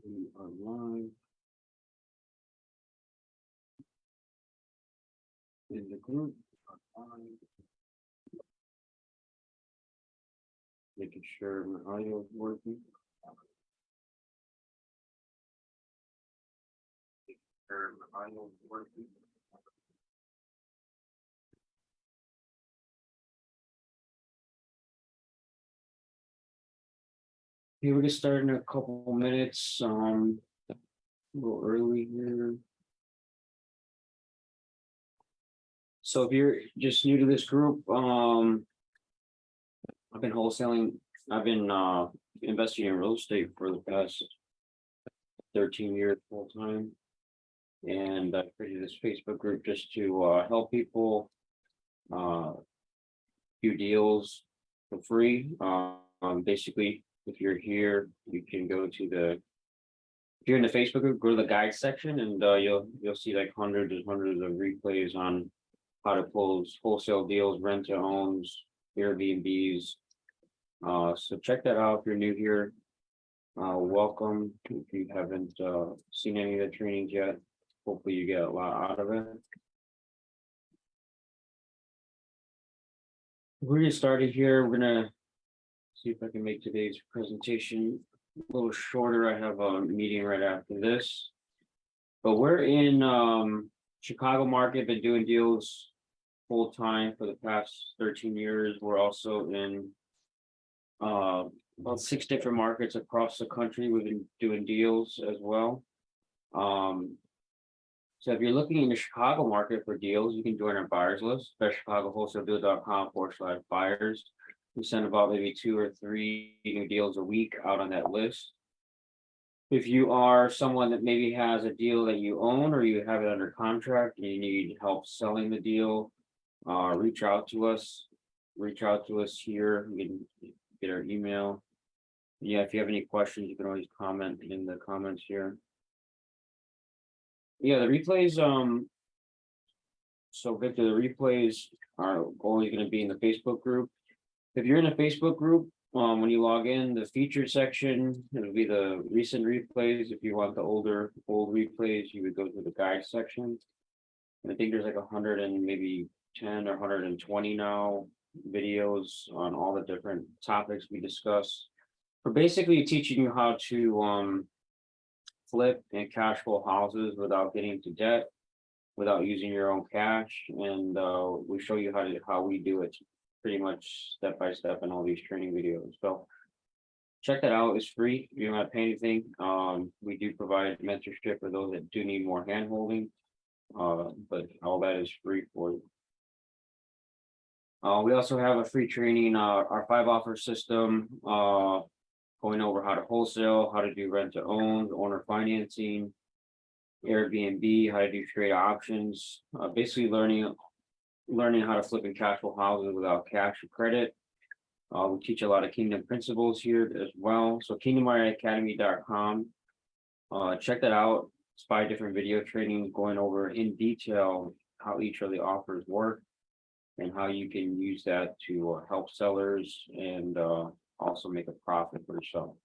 We are live in the group. Online. Making sure my audio is working. Making sure my audio is working. Okay, we're gonna start in a couple minutes. A little early here. So if you're just new to this group, I've been wholesaling. I've been investing in real estate for the past 13 years full time, and I created this Facebook group just to help people do deals for free. Basically, if you're here, you can go to if you're in the Facebook group, go to the guide section, and you'll see like hundreds and hundreds of replays on how to close wholesale deals, rent to owns, Airbnbs. So check that out if you're new here. Welcome. If you haven't seen any of the trainings yet, hopefully you get a lot out of it. We're gonna start it here. We're gonna see if I can make today's presentation a little shorter. I have a meeting right after this, but we're in Chicago market, been doing deals full time for the past 13 years. We're also in about 6 different markets across the country. We've been doing deals as well. So if you're looking in the Chicago market for deals, you can join our buyers list, chicagoWholesaleDeal.com/buyers. We send about maybe 2 or 3 new deals a week out on that list. If you are someone that maybe has a deal that you own or you have it under contract and you need help selling the deal, reach out to us. Reach out to us here. You can get our email. Yeah, if you have any questions, you can always comment in the comments here. Yeah, the replays, so Victor, the replays are always going to be in the Facebook group. If you're in a Facebook group, when you log in, the featured section, it'll be the recent replays. If you want the old replays, you would go to the guide section. And I think there's like 100 and maybe 10 or 120 now videos on all the different topics we discuss. We're basically teaching you how to flip and cash flow houses without getting into debt, without using your own cash, and we show you how we do it pretty much step by step in all these training videos. So check that out. It's free. You don't have to pay anything. We do provide mentorship for those that do need more hand holding, but all that is free for you. We also have a free training, our 5 offer system, going over how to wholesale, how to do rent to own, owner financing, Airbnb, how to do trade options, basically learning how to flip and cash flow houses without cash or credit. We teach a lot of Kingdom principles here as well. So kingdomwireacademy.com. Check that out. It's 5 different video trainings going over in detail how each of the offers work and how you can use that to help sellers and also make a profit for yourself.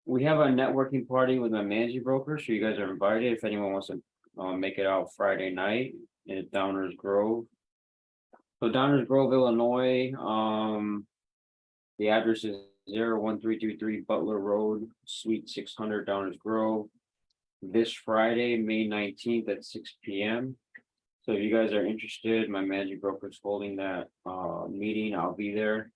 We have a networking party with my managing broker, so you guys are invited if anyone wants to make it out Friday night at Downers Grove. So Downers Grove, Illinois, the address is 01323 Butler Road, Suite 600, Downers Grove. This Friday, May 19th at 6 p.m. So if you guys are interested, my managing broker is holding that meeting. I'll be there.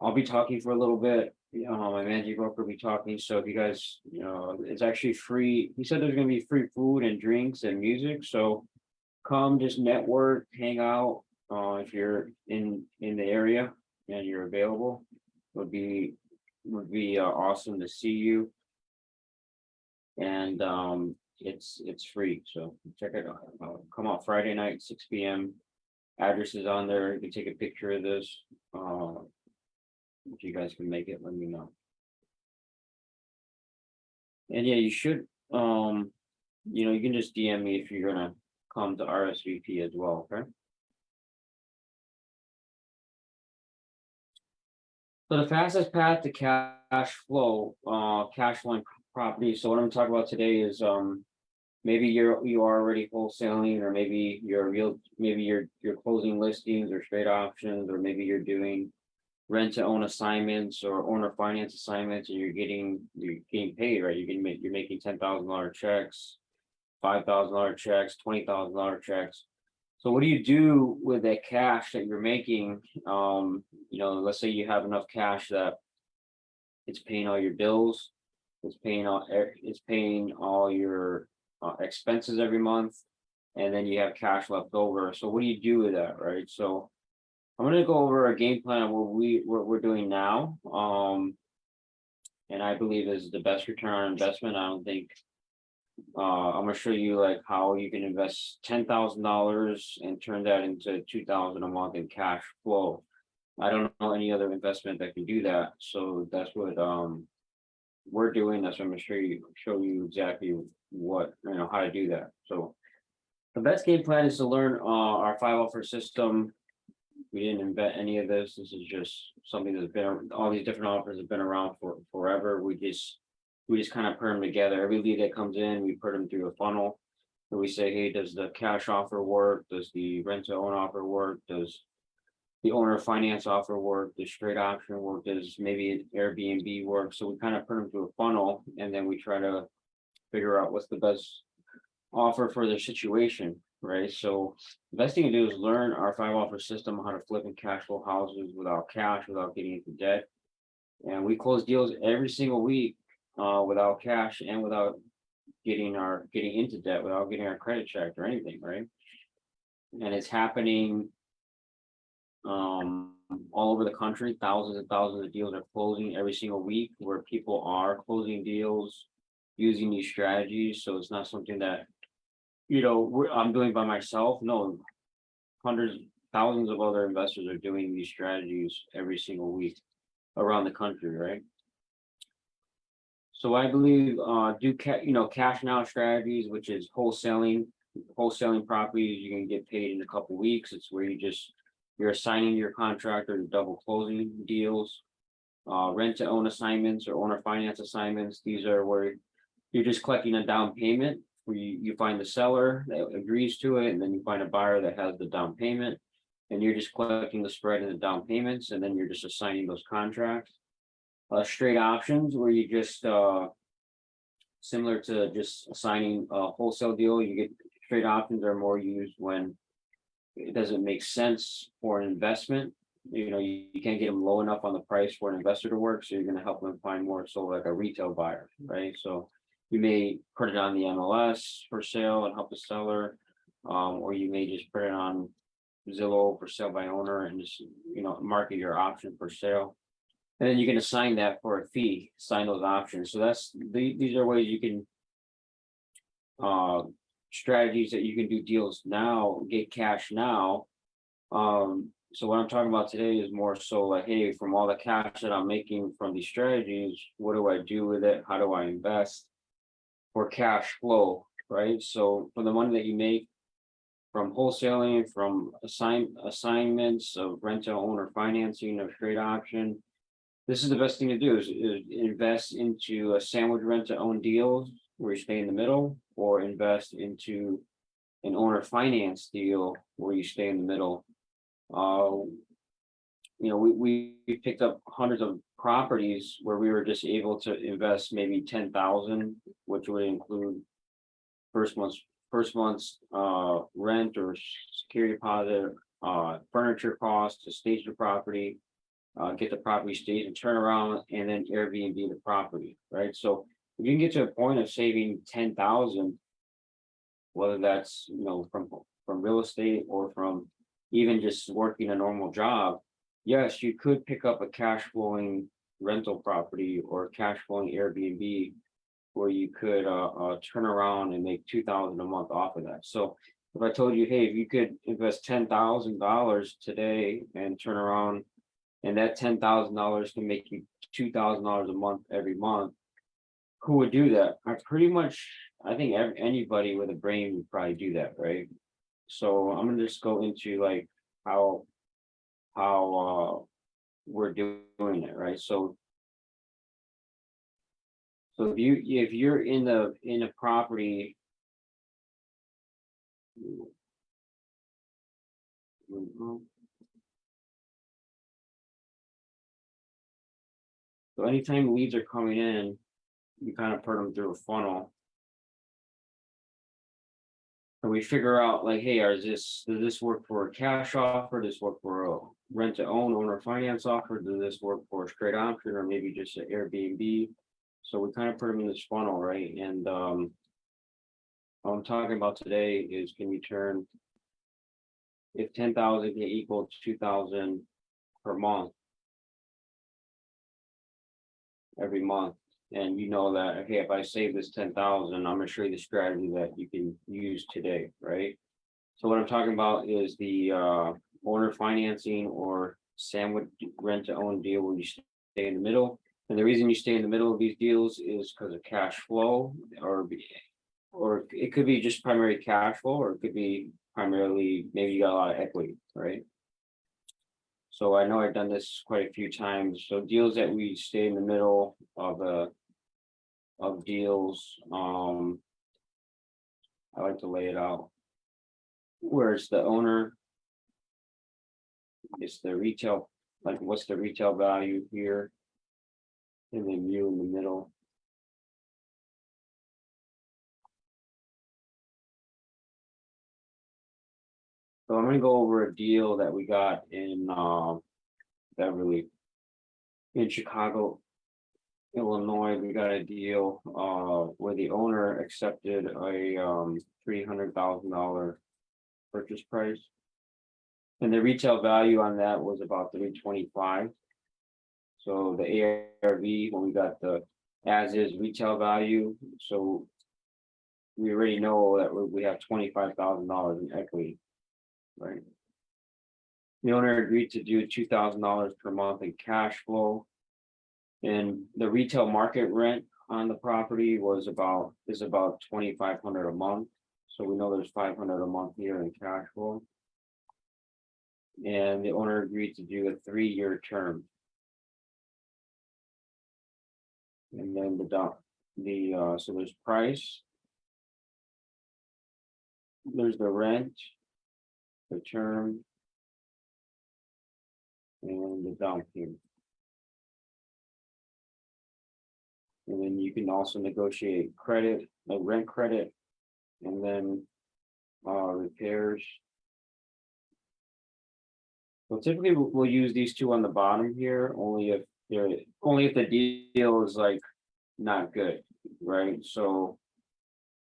I'll be talking for a little bit. My managing broker will be talking. So if you guys, it's actually free. He said there's going to be free food and drinks and music. So come, just network, hang out. If you're in the area and you're available, would be awesome to see you. And it's free, so check it out. Come out Friday night, 6 p.m. Address is on there. You can take a picture of this. If you guys can make it, let me know. And yeah, you should, you can just DM me if you're gonna come to RSVP as well, okay? So the fastest path to cash flowing property. So what I'm talking about today is maybe you are already wholesaling, or maybe you're closing listings or straight options, or maybe you're doing rent to own assignments or owner finance assignments, and you're getting paid, right? You're making $10,000 checks, $5,000 checks, $20,000 checks. So what do you do with that cash that you're making? Let's say you have enough cash that it's paying all your bills, it's paying all your expenses every month, and then you have cash left over. So what do you do with that, right? So I'm gonna go over a game plan of what we're doing now. And I believe is the best return on investment. I don't think I'm gonna show you like how you can invest $10,000 and turn that into 2,000 a month in cash flow. I don't know any other investment that can do that. So that's what we're doing. That's what I'm gonna show you exactly what how to do that. So the best game plan is to learn our 5 offer system. We didn't invent any of this. This is just something that's been, all these different offers have been around for forever. We just kind of put them together. Every lead that comes in, we put them through a funnel. And we say, hey, does the cash offer work? Does the rent to own offer work? Does the owner finance offer work? Does straight option work? Does maybe an Airbnb work? So we kind of put them through a funnel, and then we try to figure out what's the best offer for their situation, right? So the best thing to do is learn our 5 offer system, how to flip and cash flow houses without cash, without getting into debt. And we close deals every single week without cash and without getting into debt, without getting our credit checked or anything, right? And it's happening all over the country. Thousands and thousands of deals are closing every single week, where people are closing deals using these strategies. So it's not something that I'm doing by myself. No, hundreds, thousands of other investors are doing these strategies every single week around the country, right? So I believe cash now strategies, which is wholesaling properties. You can get paid in a couple weeks. It's where you're assigning your contractor to double closing deals. Rent to own assignments or owner finance assignments. These are where you're just collecting a down payment, where you find the seller that agrees to it, and then you find a buyer that has the down payment, and you're just collecting the spread in the down payments, and then you're just assigning those contracts. Straight options, where you just similar to just assigning a wholesale deal, you get straight options are more used when it doesn't make sense for an investment. You can't get them low enough on the price for an investor to work, so you're going to help them find more, so like a retail buyer, right? So you may put it on the MLS for sale and help the seller, or you may just put it on Zillow for sale by owner and just market your option for sale. And then you can assign that for a fee, assign those options. So these are ways you can strategies that you can do deals now, get cash now. So what I'm talking about today is more so like, hey, from all the cash that I'm making from these strategies, what do I do with it? How do I invest for cash flow, right? So for the money that you make from wholesaling, from assignments of rent to own or financing of straight option, this is the best thing to do is invest into a sandwich rent to own deals where you stay in the middle, or invest into an owner finance deal where you stay in the middle. We picked up hundreds of properties where we were just able to invest maybe 10,000, which would include first month's rent or security deposit, furniture costs to stage the property, get the property staged and turn around, and then Airbnb the property, right? So if you can get to a point of saving 10,000, whether that's from real estate or from even just working a normal job, yes, you could pick up a cash flowing rental property or cash flowing Airbnb where you could turn around and make 2,000 a month off of that. So if I told you, hey, if you could invest $10,000 today and turn around, and that $10,000 can make you $2,000 a month every month, who would do that? I think anybody with a brain would probably do that, right? So I'm gonna just go into like how we're doing it, right? So if you're in a property. So anytime leads are coming in, you kind of put them through a funnel. And we figure out like, hey, does this work for a cash offer? Does this work for a rent to own owner finance offer? Does this work for a straight option or maybe just an Airbnb? So we kind of put them in this funnel, right? And what I'm talking about today is, can you turn, if 10,000 can equal 2,000 per month every month, and you know that, okay, if I save this 10,000, I'm gonna show you the strategy that you can use today, right? So what I'm talking about is the owner financing or sandwich rent to own deal where you stay in the middle. And the reason you stay in the middle of these deals is because of cash flow, or it could be just primary cash flow, or it could be primarily maybe you got a lot of equity, right? So I know I've done this quite a few times. So deals that we stay in the middle of deals, I like to lay it out. Where it's the owner, it's the retail, like what's the retail value here? And then you in the middle. So I'm gonna go over a deal that we got in Beverly, in Chicago, Illinois. We got a deal where the owner accepted a $300,000 purchase price. And the retail value on that was about 325. So the ARV, when we got the as is retail value, so we already know that we have $25,000 in equity, right? The owner agreed to do $2,000 per month in cash flow. And the retail market rent on the property is about 2,500 a month. So we know there's 500 a month here in cash flow. And the owner agreed to do a 3-year term. And then so there's price, there's the rent, the term, and the down payment. And then you can also negotiate credit, like rent credit, and then repairs. So typically we'll use these two on the bottom here, only if the deal is like not good, right? So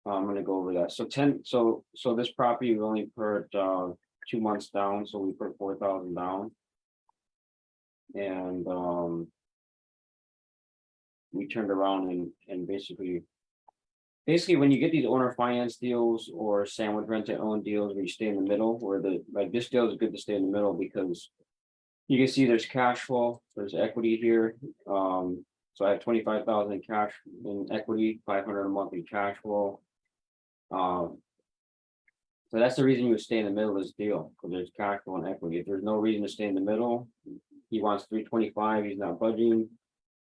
I'm gonna go over that. So this property we only put 2 months down, so we put 4,000 down. And we turned around and basically when you get these owner finance deals or sandwich rent to own deals where you stay in the middle, where this deal is good to stay in the middle because you can see there's cash flow, there's equity here. So I have 25,000 in cash in equity, 500 a month in cash flow. So that's the reason you would stay in the middle of this deal, because there's cash flow and equity. If there's no reason to stay in the middle, he wants 325, he's not budging.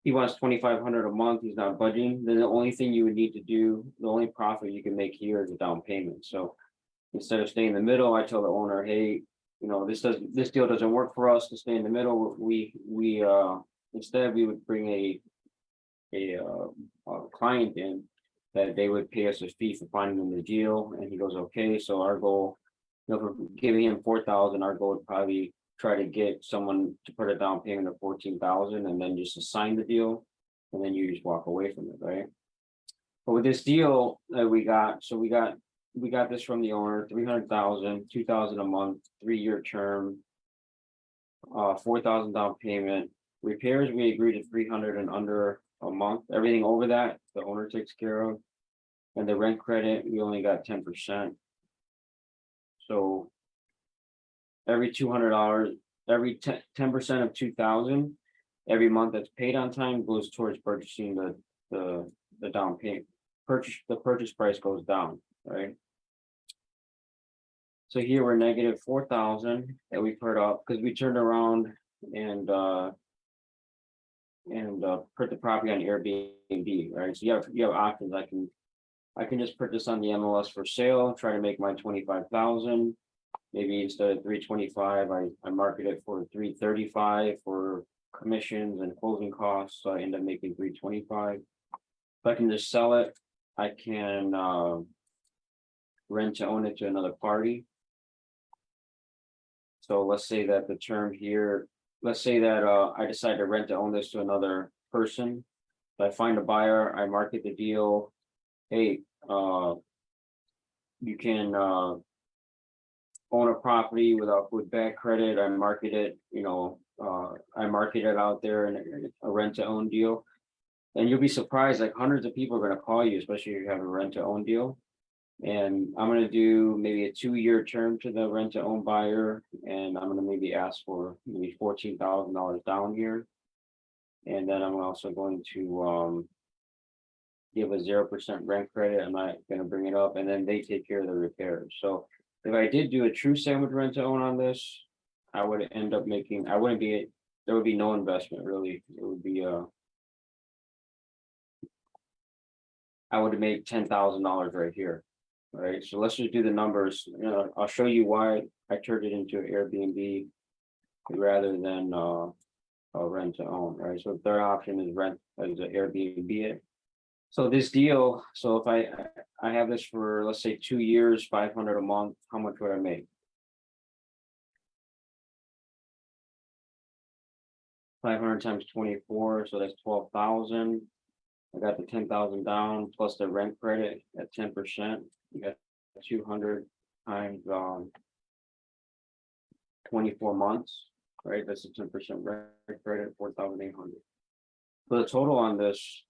He wants 2,500 a month, he's not budging. Then the only thing you would need to do, the only profit you can make here is a down payment. So instead of staying in the middle, I tell the owner, hey, this deal doesn't work for us to stay in the middle. Instead we would bring a client in that they would pay us a fee for finding them the deal, and he goes, okay. So our goal, for giving him 4,000, our goal would probably try to get someone to put a down payment of 14,000 and then just assign the deal, and then you just walk away from it, right? But with this deal that we got this from the owner, 300,000, 2,000 a month, 3-year term, 4,000 down payment. Repairs, we agreed to 300 and under a month. Everything over that, the owner takes care of. And the rent credit, we only got 10%. So every $200, every 10% of 2,000, every month that's paid on time goes towards purchasing the down payment. The purchase price goes down, right? So here we're negative 4,000 that we put up because we turned around and put the property on Airbnb, right? So you have options. I can just put this on the MLS for sale, try to make my 25,000. Maybe instead of 325, I market it for 335 for commissions and closing costs, so I end up making 325. If I can just sell it, I can rent to own it to another party. So let's say that the term here, let's say that I decide to rent to own this to another person. If I find a buyer, I market the deal. Hey, you can own a property with bad credit. I market it, I market it out there in a rent to own deal. And you'll be surprised, like hundreds of people are going to call you, especially if you have a rent to own deal. And I'm going to do maybe a 2-year term to the rent to own buyer. And I'm going to maybe ask for maybe $14,000 down here. And then I'm also going to give a 0% rent credit. I'm not going to bring it up, and then they take care of the repairs. So if I did do a true sandwich rent to own on this, I would end up making, there would be no investment really. It would be I would make $10,000 right here. Right. So let's just do the numbers. I'll show you why I turned it into an Airbnb rather than a rent to own. Right. So the third option is rent as an Airbnb. So this deal, so if I have this for, let's say 2 years, 500 a month, how much would I make? 500 times 24, so that's 12,000. I got the 10,000 down plus the rent credit at 10%. You got 200 times 24 months, right? That's a 10% rent credit, 4,800. So the total on this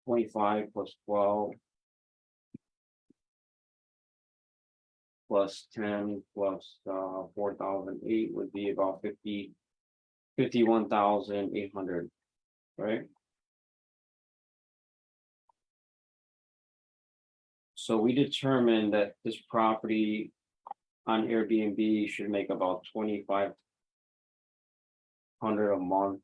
25 plus 12 plus 10 plus 4,008 would be about 51,800, right? So we determined that this property on Airbnb should make about 2,500 a month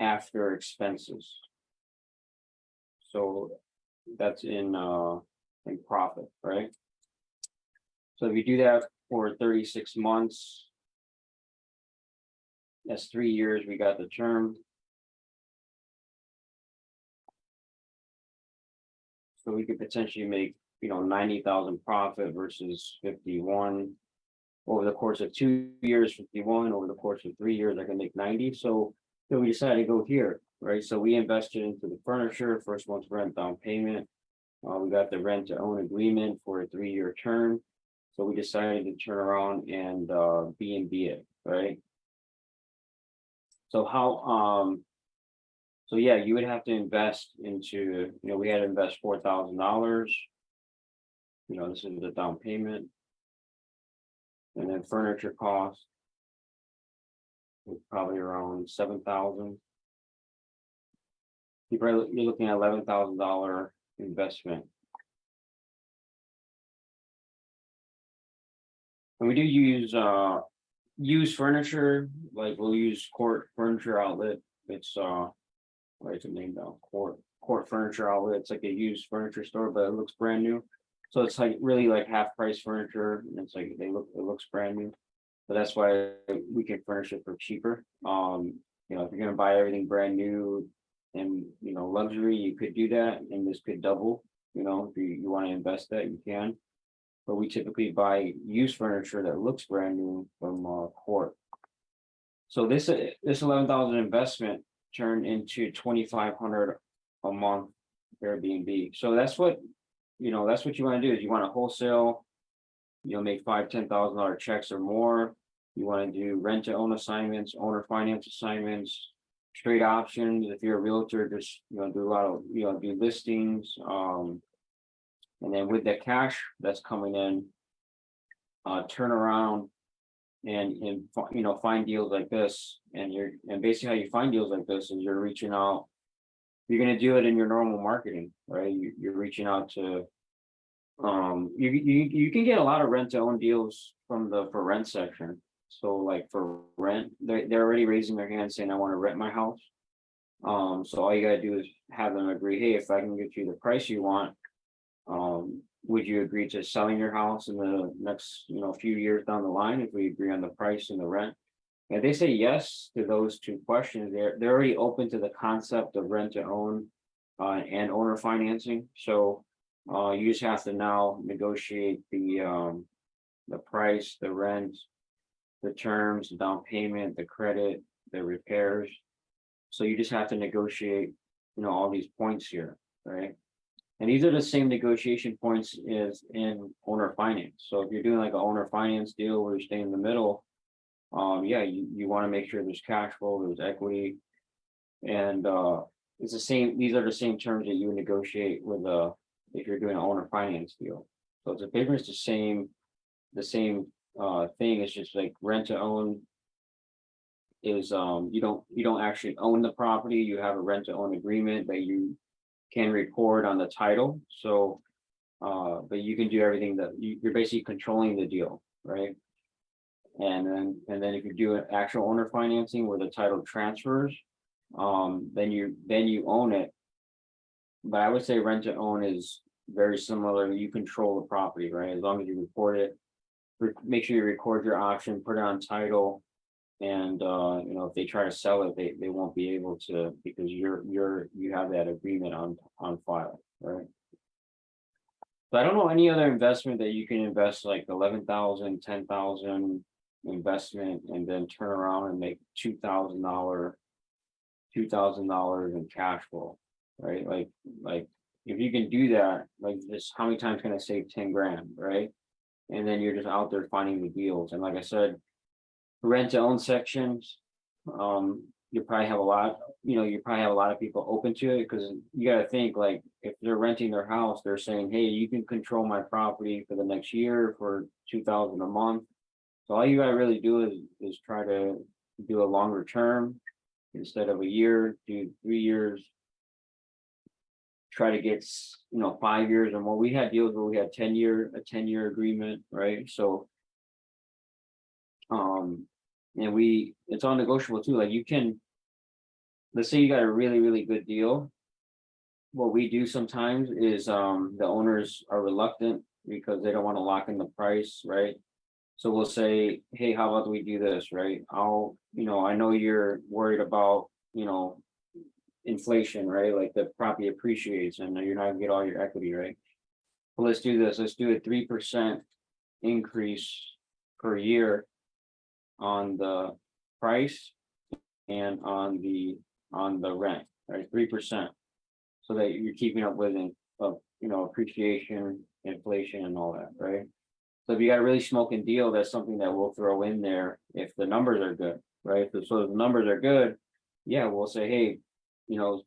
after expenses. So that's in profit, right? So if you do that for 36 months, that's 3 years, we got the term. So we could potentially make, 90,000 profit versus 51 over the course of 2 years, 51 over the course of 3 years, I can make 90. So we decided to go here, right? So we invested into the furniture, first month's rent down payment. We got the rent to own agreement for a 3-year term. So we decided to turn around and B&B it, right? So so yeah, you would have to invest into, we had to invest $4,000. This is the down payment. And then furniture cost was probably around 7,000. You're looking at $11,000 investment. And we do use used furniture, like we'll use Court Furniture Outlet. It's what's the name now? Court Furniture Outlet. It's like a used furniture store, but it looks brand new. So it's like really like half price furniture, and it's like it looks brand new. So that's why we can furnish it for cheaper. If you're gonna buy everything brand new and luxury, you could do that, and this could double. If you want to invest that, you can. But we typically buy used furniture that looks brand new from Court. So this 11,000 investment turned into 2,500 a month Airbnb. So that's what you want to do is you want to wholesale, make $5,000-$10,000 checks or more. You want to do rent to own assignments, owner finance assignments, straight options. If you're a realtor, just do a lot of do listings. And then with the cash that's coming in, turn around and find deals like this. And basically how you find deals like this is you're reaching out. You're going to do it in your normal marketing, right? You're reaching out to You can get a lot of rent to own deals from the for rent section. So like for rent, they're already raising their hand saying, I want to rent my house. So all you gotta do is have them agree, hey, if I can get you the price you want, would you agree to selling your house in the next, few years down the line if we agree on the price and the rent? And they say yes to those two questions. They're already open to the concept of rent to own and owner financing. So you just have to now negotiate the price, the rent, the terms, the down payment, the credit, the repairs. So you just have to negotiate, all these points here, right? And these are the same negotiation points as in owner finance. So if you're doing like an owner finance deal where you stay in the middle, yeah, you want to make sure there's cash flow, there's equity, and it's the same. These are the same terms that you would negotiate with if you're doing an owner finance deal. So it's a pretty much the same thing. It's just like rent to own is you don't actually own the property. You have a rent to own agreement that you can record on the title. So but you can do everything that you're basically controlling the deal, right? And then if you do an actual owner financing where the title transfers, then you own it. But I would say rent to own is very similar. You control the property, right? As long as you report it, make sure you record your option, put it on title. And if they try to sell it, they won't be able to because you have that agreement on file, right? So I don't know any other investment that you can invest like 11,000, 10,000 investment and then turn around and make $2,000 in cash flow, right? Like if you can do that, like this, how many times can I save 10 grand, right? And then you're just out there finding the deals. And like I said, rent to own sections, you probably have a lot, you probably have a lot of people open to it because you got to think like if they're renting their house, they're saying, hey, you can control my property for the next year for 2,000 a month. So all you gotta really do is try to do a longer term instead of a year, do 3 years. Try to get 5 years or more. We had deals where we had a 10-year agreement, right? So and it's all negotiable too. Like you can, let's say you got a really, really good deal. What we do sometimes is the owners are reluctant because they don't want to lock in the price, right? So we'll say, hey, how about we do this, right? I know you're worried about, inflation, right? Like the property appreciates and you're not gonna get all your equity, right? Well, let's do this. Let's do a 3% increase per year on the price and on the rent, right? 3%. So that you're keeping up with appreciation, inflation and all that, right? So if you got a really smoking deal, that's something that we'll throw in there if the numbers are good, right? So if the numbers are good, yeah, we'll say, hey,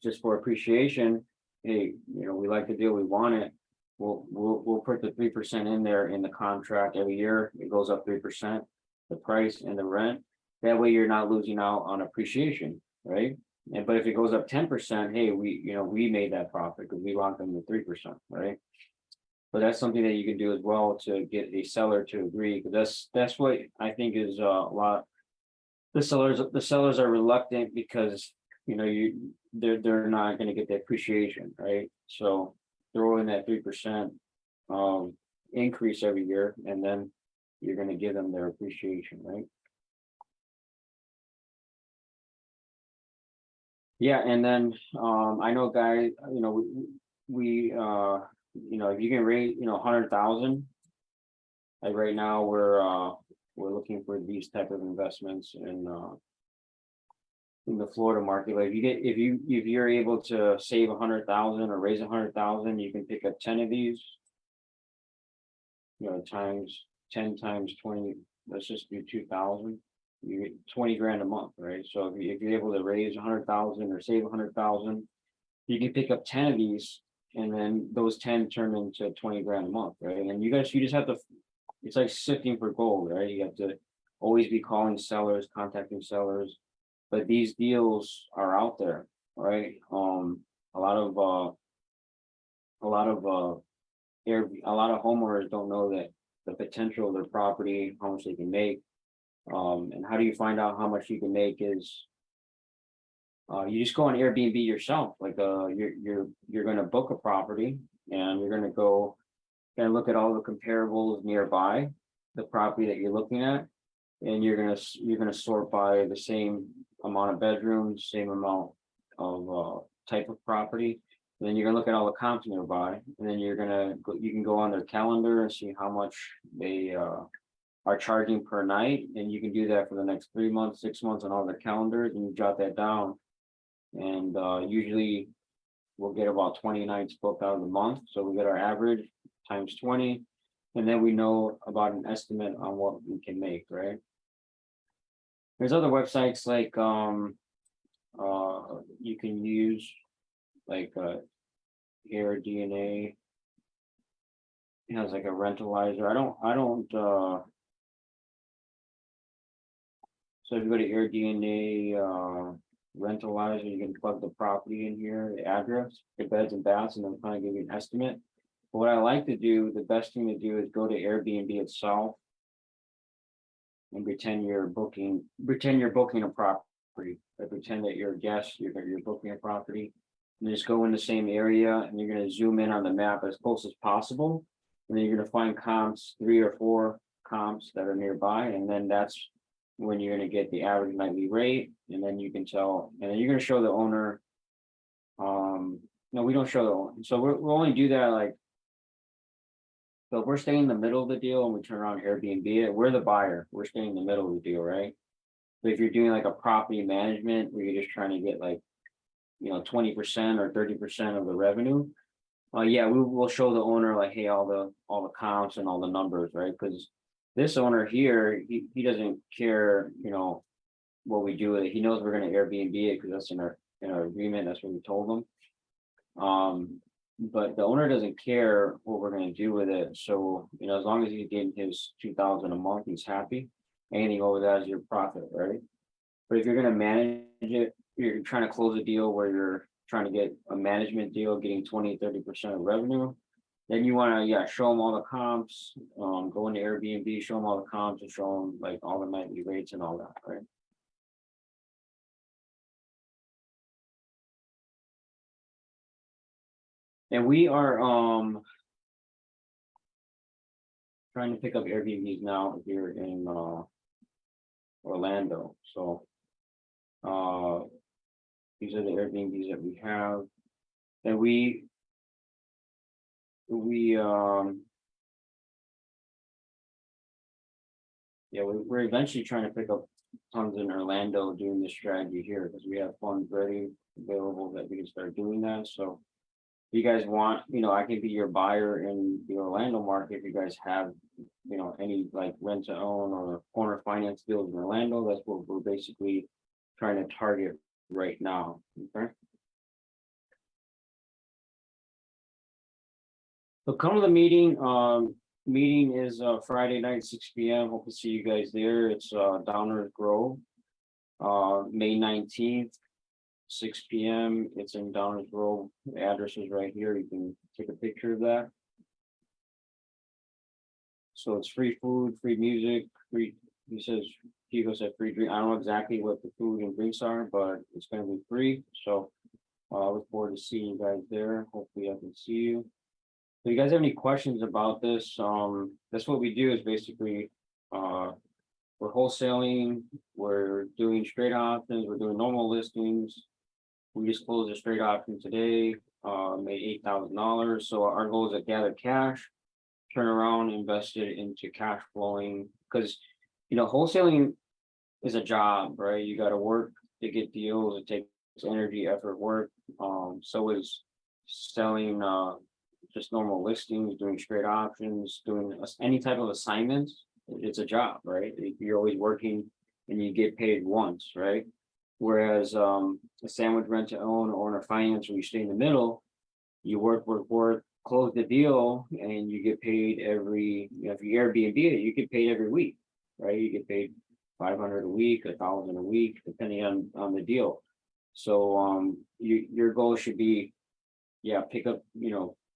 just for appreciation, hey, we like the deal, we want it. We'll put the 3% in there in the contract every year. It goes up 3%, the price and the rent. That way you're not losing out on appreciation, right? But if it goes up 10%, hey, we made that profit because we locked in the 3%, right? But that's something that you can do as well to get a seller to agree, because that's what I think is a lot. The sellers are reluctant because they're not going to get the appreciation, right? So throw in that 3% increase every year, and then you're going to give them their appreciation, right? Yeah, and then I know guys, we if you can raise 100,000, like right now we're looking for these type of investments in the Florida market. Like if you're able to save 100,000 or raise 100,000, you can pick up 10 of these, times 10 times 20, let's just do 2,000. You get 20 grand a month, right? So if you're able to raise 100,000 or save 100,000, you can pick up 10 of these, and then those 10 turn into 20 grand a month, right? And you just have to, it's like sifting for gold, right? You have to always be calling sellers, contacting sellers, but these deals are out there, right? A lot of a lot of homeowners don't know that the potential of their property, how much they can make. And how do you find out how much you can make is you just go on Airbnb yourself. Like you're gonna book a property and you're gonna go and look at all the comparables nearby the property that you're looking at, and you're gonna sort by the same amount of bedrooms, same amount of type of property. And then you're gonna look at all the comps nearby, and then you can go on their calendar and see how much they are charging per night, and you can do that for the next 3 months, 6 months on all their calendars, and you jot that down. And usually we'll get about 20 nights booked out of the month, so we get our average times 20, and then we know about an estimate on what we can make, right? There's other websites like you can use like AirDNA. It has like a rentalizer. I don't so if you go to AirDNA rentalizer, you can plug the property in here, the address, the beds and baths, and then kind of give you an estimate. But what I like to do, the best thing to do is go to Airbnb itself and pretend you're booking a property. Like pretend that you're a guest, you're booking a property, and just go in the same area, and you're gonna zoom in on the map as close as possible. And then you're gonna find comps, 3 or 4 comps that are nearby, and then that's when you're gonna get the average nightly rate, and then you can tell, and then you're gonna show the owner. No, we don't show the owner, so we'll only do that like. So if we're staying in the middle of the deal and we turn around Airbnb it, we're the buyer, we're staying in the middle of the deal, right? But if you're doing like a property management where you're just trying to get like, 20% or 30% of the revenue. Yeah, we will show the owner like, hey, all the comps and all the numbers, right? Because this owner here, he doesn't care, what we do with it. He knows we're gonna Airbnb it because that's in our agreement. That's what we told him. But the owner doesn't care what we're gonna do with it. So, as long as he's getting his 2,000 a month, he's happy. Anything over that is your profit, right? But if you're gonna manage it, you're trying to close a deal where you're trying to get a management deal, getting 20-30% of revenue. Then you want to, show them all the comps, go into Airbnb, show them all the comps, and show them like all the nightly rates and all that, right? And we are trying to pick up Airbnbs now here in Orlando. So these are the Airbnbs that we have, and we we're eventually trying to pick up tons in Orlando doing this strategy here because we have funds ready available that we can start doing that. So if you guys want, I can be your buyer in the Orlando market. If you guys have, any like rent to own or owner finance deals in Orlando, that's what we're basically trying to target right now. Okay. So come to the meeting. Meeting is Friday night, 6 p.m. Hope to see you guys there. It's Downers Grove, May 19th, 6 p.m. It's in Downers Grove. The address is right here. You can take a picture of that. So it's free food, free music, free. Hugo said free drink. I don't know exactly what the food and drinks are, but it's going to be free. So I look forward to seeing you guys there. Hopefully I can see you. So you guys have any questions about this? That's what we do is basically we're wholesaling, we're doing straight options, we're doing normal listings. We just closed a straight option today, made $8,000. So our goal is to gather cash, turn around, invest it into cash flowing, because wholesaling is a job, right? You got to work to get deals. It takes energy, effort, work. So is selling just normal listings, doing straight options, doing any type of assignments. It's a job, right? You're always working and you get paid once, right? Whereas a sandwich rent to own or owner finance, when you stay in the middle, you work, close the deal, and you get paid every, if you Airbnb it, you get paid every week, right? You get paid 500 a week, 1,000 a week, depending on the deal. So your goal should be, pick up,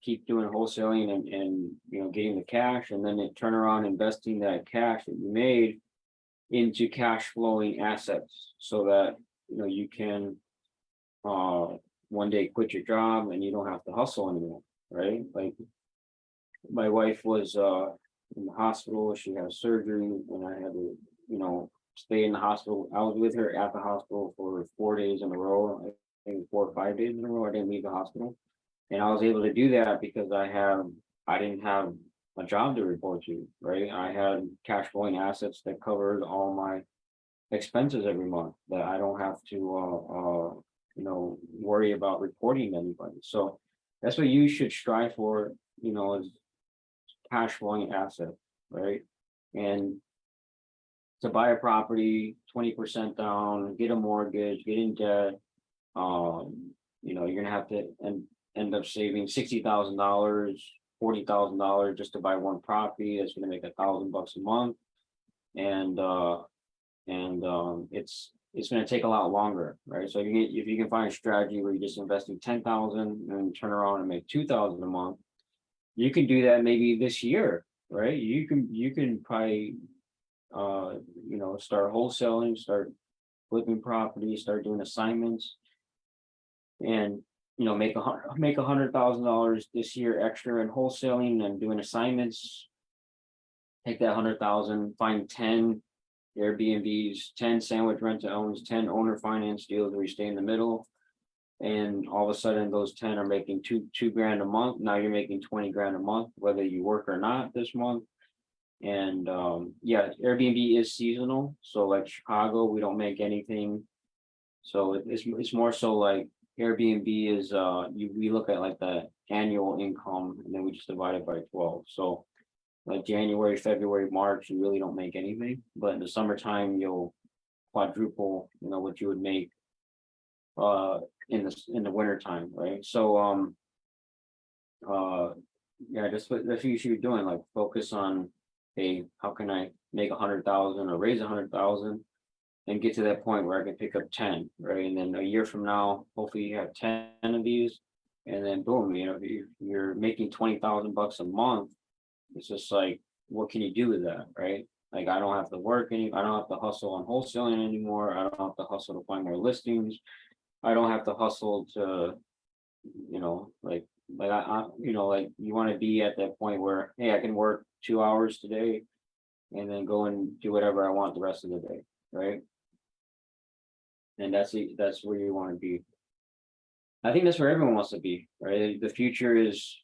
keep doing wholesaling and getting the cash, and then turn around investing that cash that you made into cash flowing assets, so that you can one day quit your job and you don't have to hustle anymore, right? Like my wife was in the hospital, she had surgery, and I had to stay in the hospital. I was with her at the hospital for 4 days in a row. I think 4 or 5 days in a row. I didn't leave the hospital, and I was able to do that because I didn't have a job to report to, right? I had cash flowing assets that covered all my expenses every month, that I don't have to worry about reporting to anybody. So that's what you should strive for, is cash flowing asset, right? And to buy a property 20% down, get a mortgage, get in debt, you're gonna have to end up saving $60,000, $40,000 just to buy one property. That's gonna make $1,000 a month, and it's gonna take a lot longer, right? So if you can find a strategy where you're just investing 10,000 and turn around and make 2,000 a month, you can do that maybe this year, right? You can probably start wholesaling, start flipping properties, start doing assignments, and make $100,000 this year extra in wholesaling and doing assignments. Take that 100,000, find 10 Airbnbs, 10 sandwich rent to owns, 10 owner finance deals where you stay in the middle, and all of a sudden those 10 are making two grand a month. Now you're making 20 grand a month, whether you work or not this month. And Airbnb is seasonal, so like Chicago, we don't make anything. So it's more so like Airbnb is we look at like the annual income, and then we just divide it by 12. So like January, February, March, you really don't make anything, but in the summertime you'll quadruple what you would make in the winter time, right? So that's what you should be doing, like focus on, hey, how can I make 100,000 or raise 100,000 and get to that point where I can pick up 10, right? And then a year from now, hopefully you have 10 of these, and then boom, if you're making $20,000 a month, it's just like, what can you do with that, right? Like I don't have to work I don't have to hustle on wholesaling anymore. I don't have to hustle to find more listings. I don't have to hustle to, like like you want to be at that point where, hey, I can work 2 hours today and then go and do whatever I want the rest of the day, right? And that's where you want to be. I think that's where everyone wants to be, right? The future is,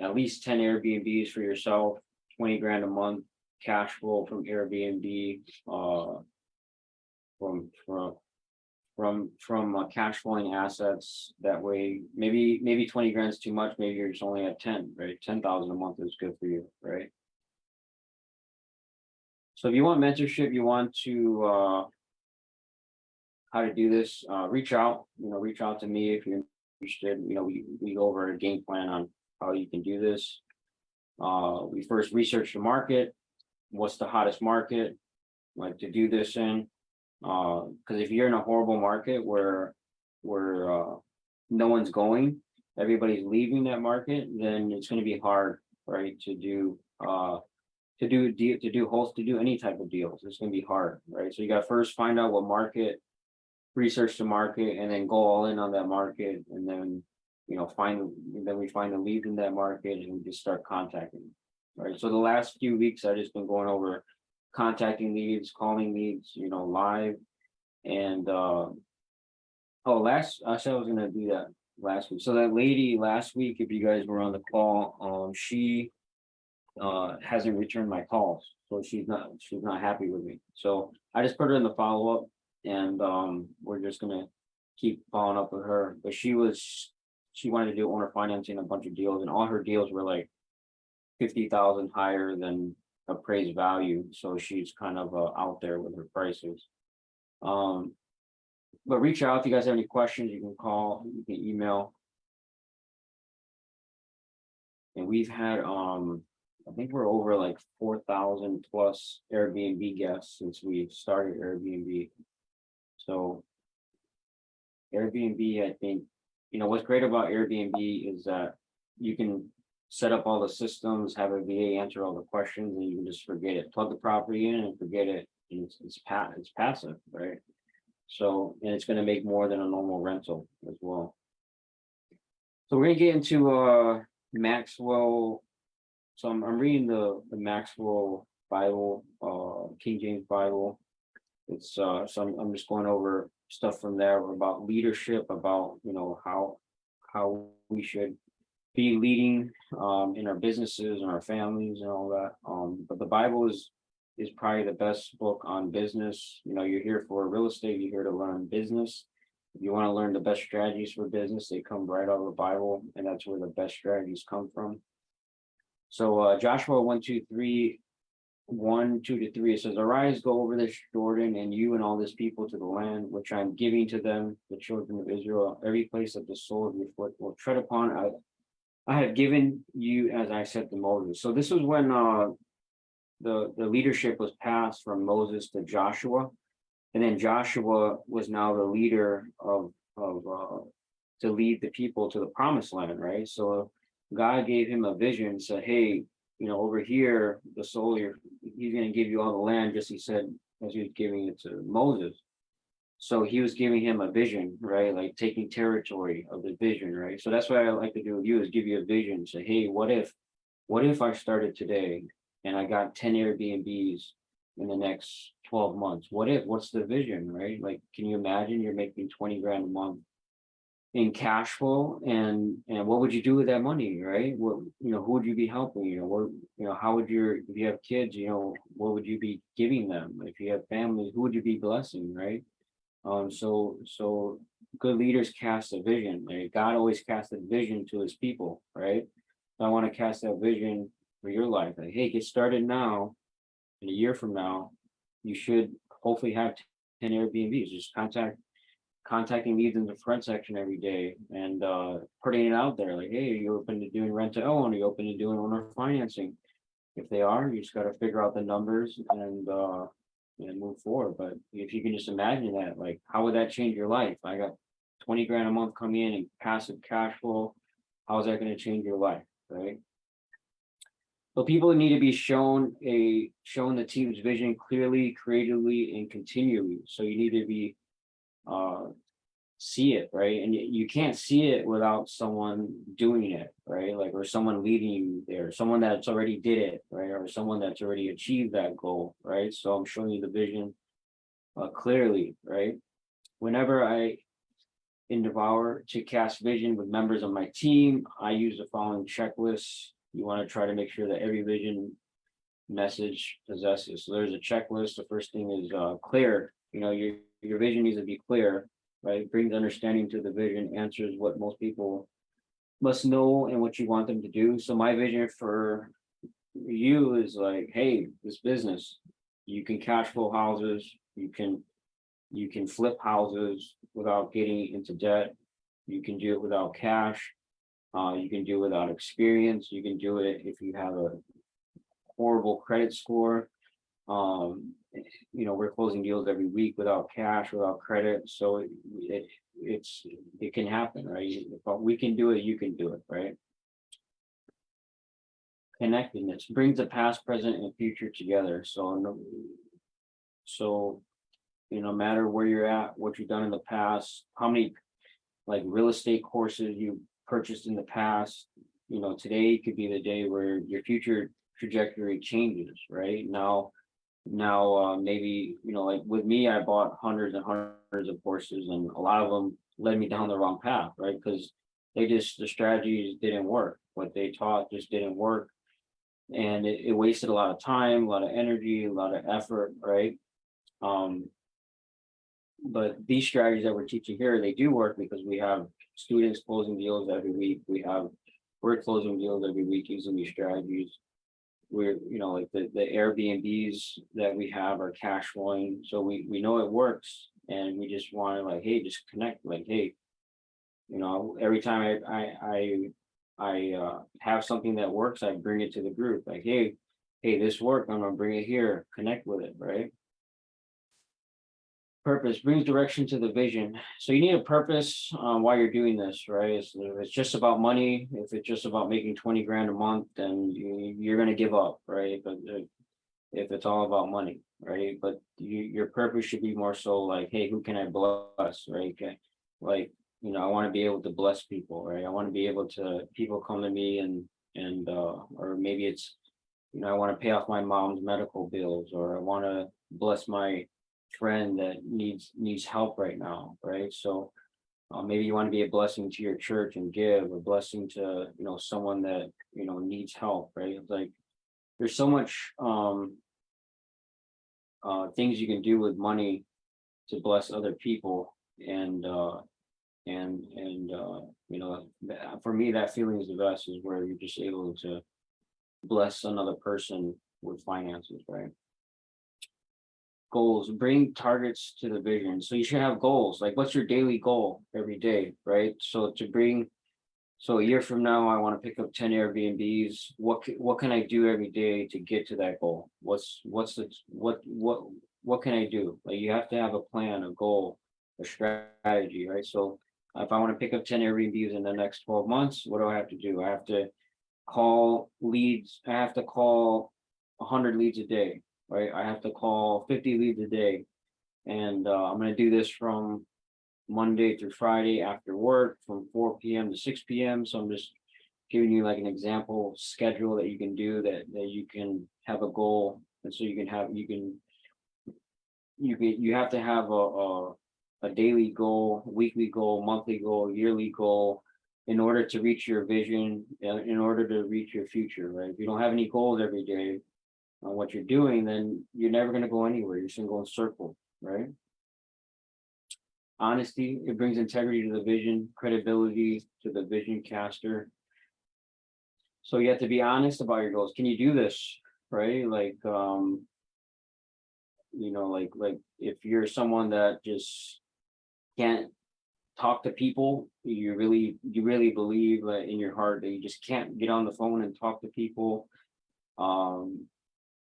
at least 10 Airbnbs for yourself, 20 grand a month cash flow from Airbnb, from cash flowing assets. That way, maybe 20 grand is too much. Maybe you're just only at 10, right? 10,000 a month is good for you, right? So if you want mentorship, you want to how to do this, reach out to me if you're interested. We go over a game plan on how you can do this. We first research the market. What's the hottest market like to do this in? Because if you're in a horrible market where no one's going, everybody's leaving that market, then it's going to be hard, right, to do any type of deals. It's going to be hard, right? So you got to first find out what market, research the market, and then go all in on that market, and then we find the leads in that market, and we just start contacting them, right? So the last few weeks I've just been going over contacting leads, calling leads, live. And I said I was gonna do that last week. So that lady last week, if you guys were on the call, she hasn't returned my calls, so she's not happy with me. So I just put her in the follow-up, and we're just gonna keep following up with her. But she wanted to do owner financing, a bunch of deals, and all her deals were like 50,000 higher than appraised value. So she's kind of out there with her prices. But reach out if you guys have any questions. You can call, you can email. And we've had I think we're over like 4,000 plus Airbnb guests since we started Airbnb. So Airbnb, I think, what's great about Airbnb is that you can set up all the systems, have a VA answer all the questions, and you can just forget it. Plug the property in and forget it. And it's passive, right? So, and it's going to make more than a normal rental as well. So we're gonna get into Maxwell. So I'm reading the Maxwell Bible, King James Bible. It's so I'm just going over stuff from there about leadership, about how we should be leading in our businesses and our families and all that. But the Bible is probably the best book on business. You're here for real estate, you're here to learn business. If you want to learn the best strategies for business, they come right out of the Bible, and that's where the best strategies come from. So Joshua 1:2-3, 1:2-3, it says, "Arise, go over this Jordan, and you and all this people to the land which I am giving to them, the children of Israel, every place that the sole of your foot will tread upon. I have given you as I said to Moses." So this was when the leadership was passed from Moses to Joshua. And then Joshua was now the leader of to lead the people to the promised land, right? So God gave him a vision, said, "Hey, over here, the soul, he's going to give you all the land," just he said, as he was giving it to Moses. So he was giving him a vision, right? Like taking territory of the vision, right? So that's what I like to do with you, is give you a vision. Say, hey, what if I started today and I got 10 Airbnbs in the next 12 months? What's the vision, right? Like, can you imagine you're making 20 grand a month in cash flow, and what would you do with that money, right? Who would you be helping? How would if you have kids, what would you be giving them? If you have families, who would you be blessing, right? So good leaders cast a vision, right? God always casts a vision to his people, right? So I want to cast that vision for your life. Like, hey, get started now. In a year from now, you should hopefully have 10 Airbnbs. Just contacting leads in the front section every day, and putting it out there. Like, hey, are you open to doing rent to own? Are you open to doing owner financing? If they are, you just got to figure out the numbers and move forward. But if you can just imagine that, like, how would that change your life? I got 20 grand a month coming in and passive cash flow. How is that going to change your life, right? So people need to be shown the team's vision clearly, creatively, and continually. So you need to be see it, right? And you can't see it without someone doing it, right? Like, or someone leading you there, someone that's already did it, right? Or someone that's already achieved that goal, right? So I'm showing you the vision clearly, right? Whenever I endeavor to cast vision with members of my team, I use the following checklists. You want to try to make sure that every vision message possesses. So there's a checklist. The first thing is clear. Your vision needs to be clear, right? Brings understanding to the vision, answers what most people must know and what you want them to do. So my vision for you is like, hey, this business, you can cash flow houses, you can flip houses without getting into debt. You can do it without cash. You can do it without experience. You can do it if you have a horrible credit score. We're closing deals every week without cash, without credit. So it can happen, right? If we can do it, you can do it, right? Connectedness brings the past, present, and future together. So no matter where you're at, what you've done in the past, how many like real estate courses you purchased in the past, today could be the day where your future trajectory changes, right? Now maybe like with me, I bought hundreds and hundreds of courses, and a lot of them led me down the wrong path, right? Because the strategies didn't work. What they taught just didn't work, and it wasted a lot of time, a lot of energy, a lot of effort, right? But these strategies that we're teaching here, they do work because we have students closing deals every week. We're closing deals every week using these strategies. We're, like the Airbnbs that we have are cash flowing. So we know it works, and we just want to like, hey, just connect. Like, hey, every time I have something that works, I bring it to the group. Like, hey, this worked. I'm going to bring it here. Connect with it, right? Purpose brings direction to the vision. So you need a purpose why you're doing this, right? If it's just about money, if it's just about making 20 grand a month, then you're going to give up, right? But if it's all about money, right? But your purpose should be more so like, hey, who can I bless, right? Okay. Like, I want to be able to bless people, right? I want to be able to, people come to me and or maybe it's, I want to pay off my mom's medical bills, or I want to bless my friend that needs help right now, right? So maybe you want to be a blessing to your church and give a blessing to someone that needs help, right? It's like there's so much things you can do with money to bless other people, and for me that feeling is the best, is where you're just able to bless another person with finances, right? Goals bring targets to the vision. So you should have goals. Like, what's your daily goal every day, right? So a year from now, I want to pick up 10 Airbnbs. What can I do every day to get to that goal? What can I do? Like, you have to have a plan, a goal, a strategy, right? So if I want to pick up 10 Airbnbs in the next 12 months, what do I have to do? I have to call leads. I have to call 100 leads a day, right? I have to call 50 leads a day. And I'm going to do this from Monday through Friday after work from 4 p.m. to 6 p.m. So I'm just giving you like an example schedule that you can do, that you can have a goal. And so you have to have a daily goal, weekly goal, monthly goal, yearly goal, in order to reach your vision, in order to reach your future, right? If you don't have any goals every day on what you're doing, then you're never going to go anywhere. You're just going to go in circle, right? Honesty, it brings integrity to the vision, credibility to the vision caster. So you have to be honest about your goals. Can you do this, right? Like, like if you're someone that just can't talk to people, you really believe that in your heart that you just can't get on the phone and talk to people,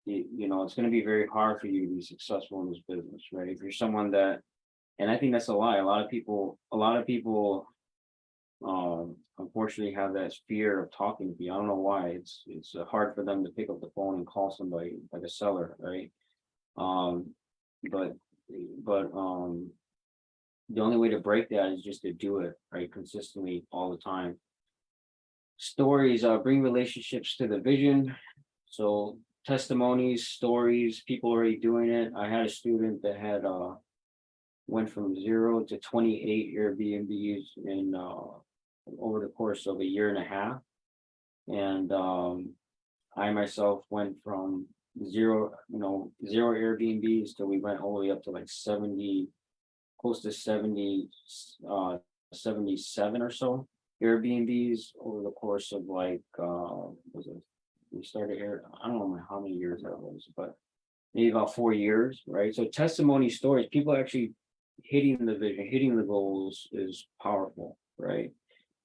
it's going to be very hard for you to be successful in this business, right? If you're someone that, and I think that's a lie. A lot of people, unfortunately have that fear of talking to you. I don't know why. It's hard for them to pick up the phone and call somebody, like a seller, right? But the only way to break that is just to do it, right, consistently all the time. Stories bring relationships to the vision. So testimonies, stories, people already doing it. I had a student that had went from 0 to 28 Airbnbs in over the course of a year and a half. And I myself went from zero Airbnbs till we went all the way up to like 70, close to 70, 77 or so Airbnbs over the course of like, we started here, I don't know how many years that was, but maybe about 4 years, right? So testimony stories, people actually hitting the vision, hitting the goals is powerful, right?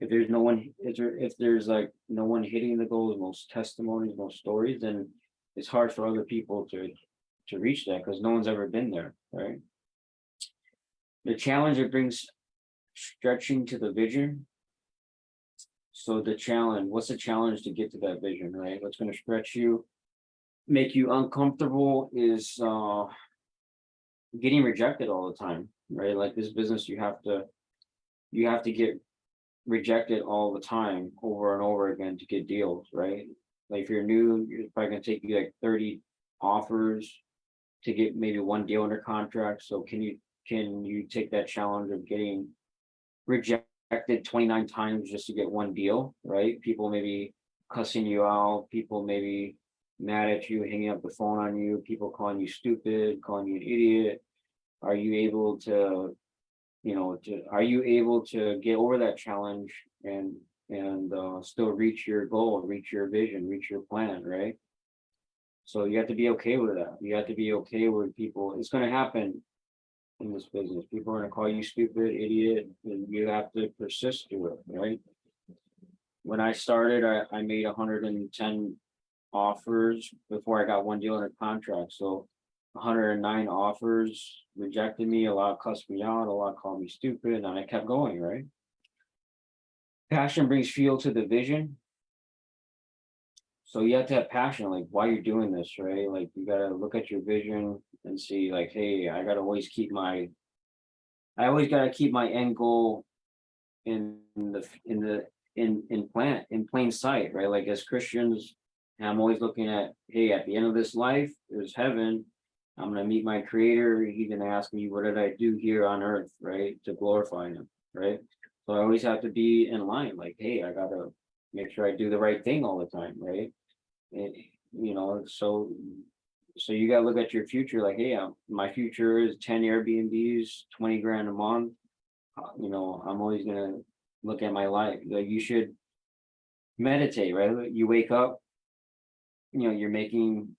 If there's like no one hitting the goals, most testimonies, most stories, then it's hard for other people to reach that, because no one's ever been there, right? The challenge, it brings stretching to the vision. So the challenge, what's the challenge to get to that vision, right? What's going to stretch you, make you uncomfortable, is getting rejected all the time, right? Like this business, you have to get rejected all the time, over and over again, to get deals, right? Like if you're new, it's probably going to take you like 30 offers to get maybe one deal under contract. So can you take that challenge of getting rejected 29 times just to get one deal, right? People maybe cussing you out, people maybe mad at you, hanging up the phone on you, people calling you stupid, calling you an idiot. Are you able to get over that challenge and still reach your goal, reach your vision, reach your plan, right? So you have to be okay with that. You have to be okay with people. It's going to happen in this business. People are going to call you stupid, idiot, and you have to persist to it, right? When I started, I made 110 offers before I got one deal under contract. So 109 offers rejected me, a lot cussed me out, a lot called me stupid, and I kept going, right? Passion brings fuel to the vision. So you have to have passion, like why you're doing this, right? Like you gotta look at your vision and see, like, hey, I always gotta keep my end goal in plain sight, right? Like as Christians, I'm always looking at, hey, at the end of this life, there's heaven. I'm gonna meet my creator. He's gonna ask me, what did I do here on earth, right? To glorify him, right? So I always have to be in line, like, hey, I gotta make sure I do the right thing all the time, right? And, so you gotta look at your future, like, hey, my future is 10 Airbnbs, 20 grand a month. I'm always gonna look at my life. Like you should meditate, right? You wake up, you're making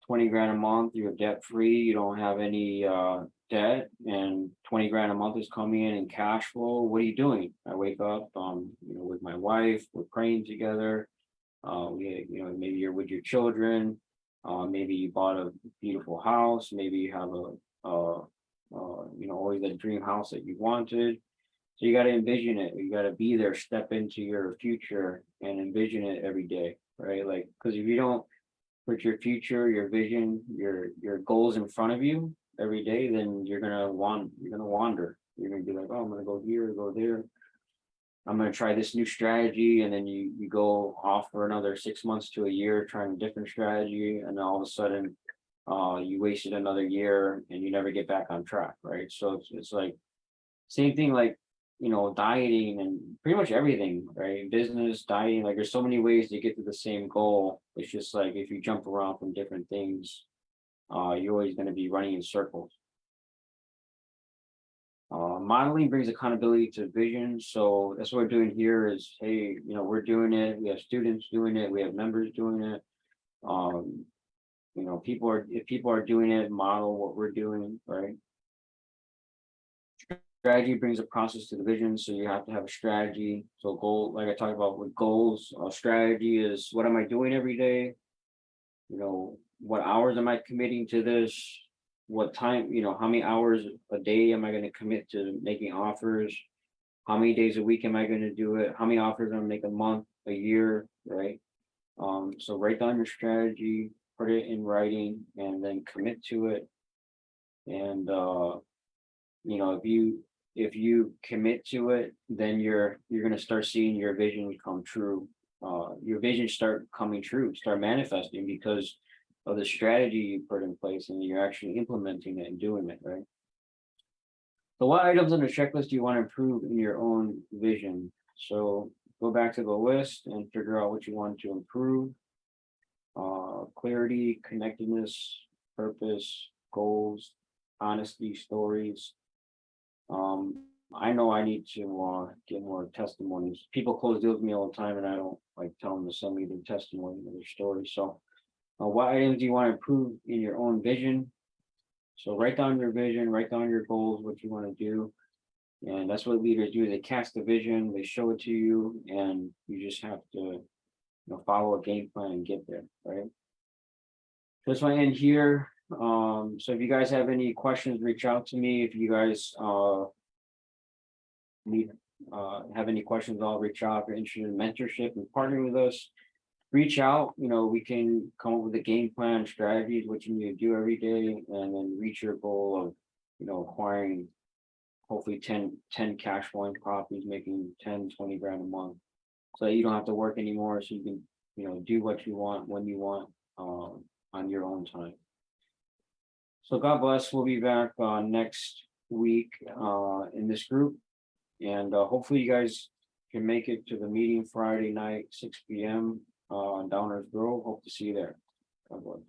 20 grand a month, you're debt free, you don't have any debt, and 20 grand a month is coming in cash flow. What are you doing? I wake up, with my wife, we're praying together. Maybe you're with your children. Maybe you bought a beautiful house. Maybe you have always a dream house that you wanted. So you got to envision it. You got to be there, step into your future and envision it every day, right? Like, because if you don't put your future, your vision, your goals in front of you every day, then you're gonna wander. You're gonna be like, oh, I'm gonna go here, go there. I'm gonna try this new strategy, and then you go off for another 6 months to a year trying a different strategy, and then all of a sudden, you wasted another year and you never get back on track, right? So it's like same thing, like dieting and pretty much everything, right? Business, dieting, like there's so many ways to get to the same goal. It's just like if you jump around from different things, you're always going to be running in circles. Modeling brings accountability to vision. So that's what we're doing here is, hey, we're doing it. We have students doing it. We have members doing it. If people are doing it, model what we're doing, right? Strategy brings a process to the vision, so you have to have a strategy. So goal, like I talked about with goals, strategy is what am I doing every day? What hours am I committing to this? What time, how many hours a day am I going to commit to making offers? How many days a week am I going to do it? How many offers am I going to make a month, a year, right? So write down your strategy, put it in writing, and then commit to it. And if you commit to it, then you're going to start seeing your vision come true. Your vision start coming true, start manifesting because of the strategy you put in place, and you're actually implementing it and doing it, right? So what items on the checklist do you want to improve in your own vision? So go back to the list and figure out what you want to improve. Clarity, connectedness, purpose, goals, honesty, stories. I know I need to get more testimonies. People close deals with me all the time, and I don't like tell them to send me their testimony or their story. So what items do you want to improve in your own vision? So write down your vision, write down your goals, what you want to do. And that's what leaders do. They cast the vision, they show it to you, and you just have to follow a game plan and get there, right? So that's my end here. So if you guys have any questions, reach out to me. If you guys have any questions, I'll reach out. If you're interested in mentorship and partnering with us, reach out. We can come up with a game plan, strategies, what you need to do every day, and then reach your goal of acquiring hopefully 10 cash flowing properties, making 10-20 grand a month, so that you don't have to work anymore, so you can do what you want when you want, on your own time. So God bless. We'll be back next week in this group, and hopefully you guys can make it to the meeting Friday night, 6 p.m. On Downers Grove. Hope to see you there. God bless.